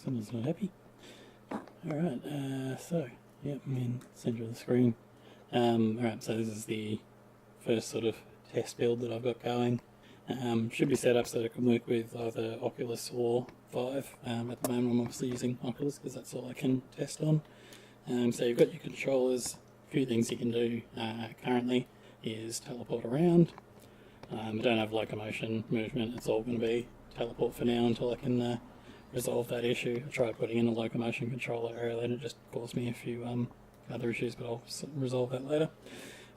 Someone's not happy. Alright, so, yep, I'm in the centre of the screen. Alright, so this is the first sort of test build that I've got going. Should be set up so that it can work with either Oculus or Vive. At the moment I'm obviously using Oculus because that's all I can test on. So you've got your controllers. A few things you can do currently is teleport around. I don't have locomotion movement, it's all going to be teleport for now until I can resolve that issue. I tried putting in a locomotion controller earlier and it just caused me a few other issues, but I'll resolve that later.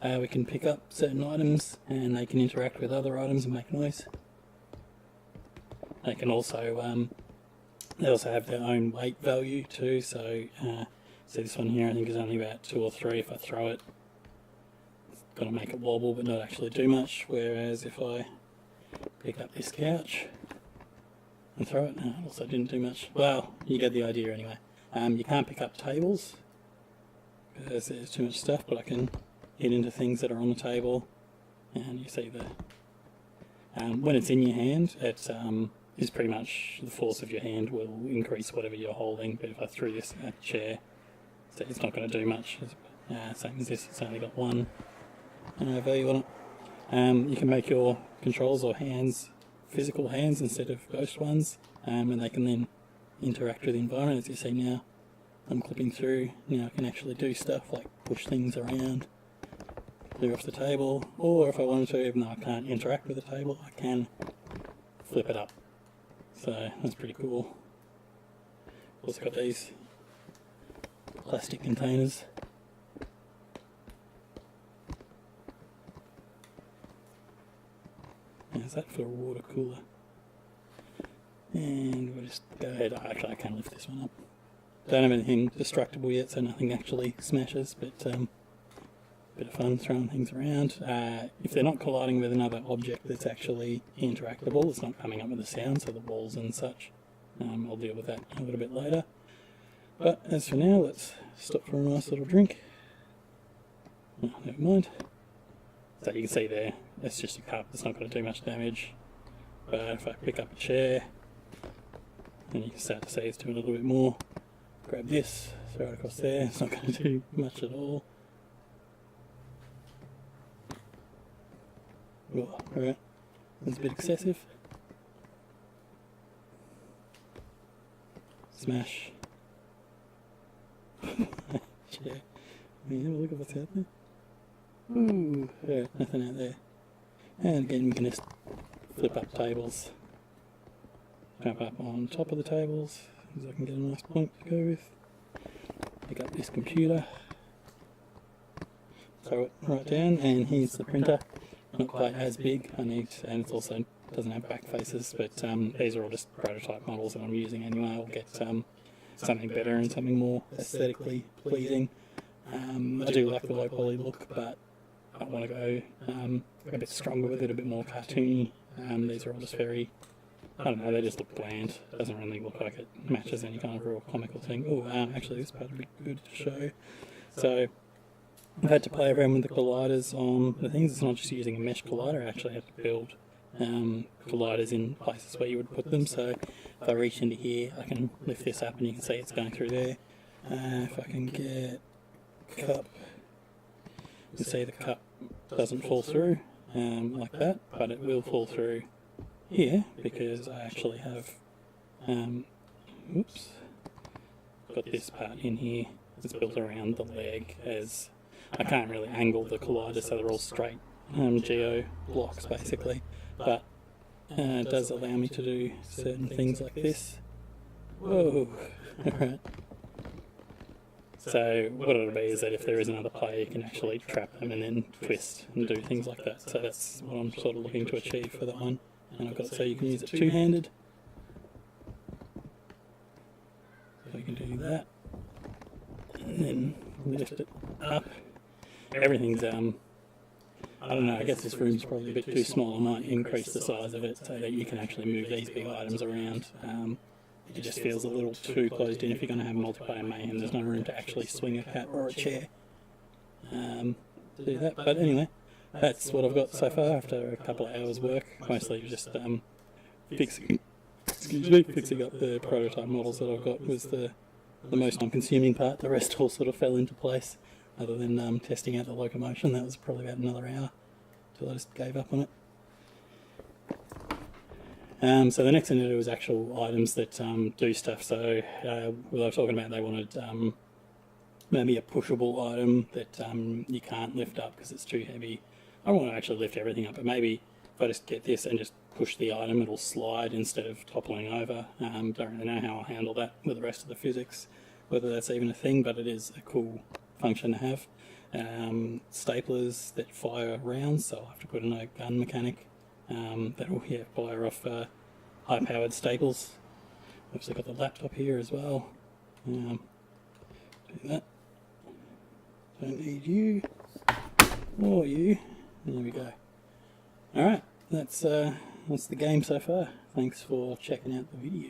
We can pick up certain items and they can interact with other items and make noise. They can also, they also have their own weight value too, so this one here I think is only about 2 or 3. If I throw it, it's going to make it wobble but not actually do much, whereas if I pick up this couch and throw it, no, it also didn't do much. Well, you get the idea anyway. You can't pick up tables because there's too much stuff, but I can hit into things that are on the table, and you see when it's in your hand, it's pretty much the force of your hand will increase whatever you're holding, but if I threw this at a chair, it's not going to do much. Same as this, it's only got 1 value on it. You can make your controls or hands physical hands instead of ghost ones, and they can then interact with the environment. As you see now, I'm clipping through. Now I can actually do stuff like push things around, clear off the table, or if I wanted to, even though I can't interact with the table, I can flip it up. So that's pretty cool. Also got these plastic containers. Is that for a water cooler? And we'll just go ahead. Actually, I can't lift this one up. Don't have anything destructible yet, so nothing actually smashes, but bit of fun throwing things around. If they're not colliding with another object that's actually interactable, it's not coming up with a sound, so the walls and such. I'll deal with that a little bit later. But as for now, let's stop for a nice little drink. Oh, never mind. So you can see there, it's just a cup, it's not going to do much damage. But if I pick up a chair, then you can start to see it's doing a little bit more. Grab this, throw it across there, it's not going to do much at all. Oh, alright, that's a bit excessive. Smash. Chair. Have a look at what's out there. Ooh, yeah, nothing out there. And again, we can just flip up tables. Jump up on top of the tables, so I can get a nice point to go with. Pick up this computer. Throw it right down, and here's the printer. Not quite as big, and it also doesn't have back faces, but these are all just prototype models that I'm using anyway. I'll get something better and something more aesthetically pleasing. I do like the low poly look, but I want to go a bit stronger with it, a bit more cartoony. These are all just very, I don't know, they just look bland. It doesn't really look like it matches any kind of real comical thing. Oh, actually this part would be good to show. So I've had to play around with the colliders on the things. It's not just using a mesh collider, I actually have to build colliders in places where you would put them. So if I reach into here, I can lift this up and you can see it's going through there. If I can get cup, you can see the cup doesn't fall through like that, but it will fall through here because I actually have oops, got this part in here that's built around the leg, as I can't really angle the collider so they're all straight geo blocks basically, but it does allow me to do certain things like this. Whoa, alright. So what it'll be is that if there is another player, you can actually trap them and then twist and do things like that. So that's what I'm sort of looking to achieve for that one. And I've got, so you can use it two-handed. So you can do that. And then lift it up. Everything's, I don't know, I guess this room's probably a bit too small. I might increase the size of it so that you can actually move these big items around. It just feels a little too closed in. If you're going to have multiplayer mayhem, there's no room to actually swing a cat or a chair to do that. But anyway, that's what I've got so far after a couple of hours work. Mostly just fixing excuse me, fixing up the prototype models that I've got was the most time-consuming part. The rest all sort of fell into place, other than testing out the locomotion. That was probably about another hour till I just gave up on it. So the next thing to do is actual items that do stuff. So we were talking about they wanted maybe a pushable item that you can't lift up because it's too heavy. I don't want to actually lift everything up, but maybe if I just get this and just push the item, it'll slide instead of toppling over. Don't really know how I'll handle that with the rest of the physics, whether that's even a thing, but it is a cool function to have. Staplers that fire rounds, so I'll have to put in a gun mechanic that'll fire off high-powered staples. Obviously got the laptop here as well. Do that. Don't need you or you. There we go. Alright, that's the game so far. Thanks for checking out the video.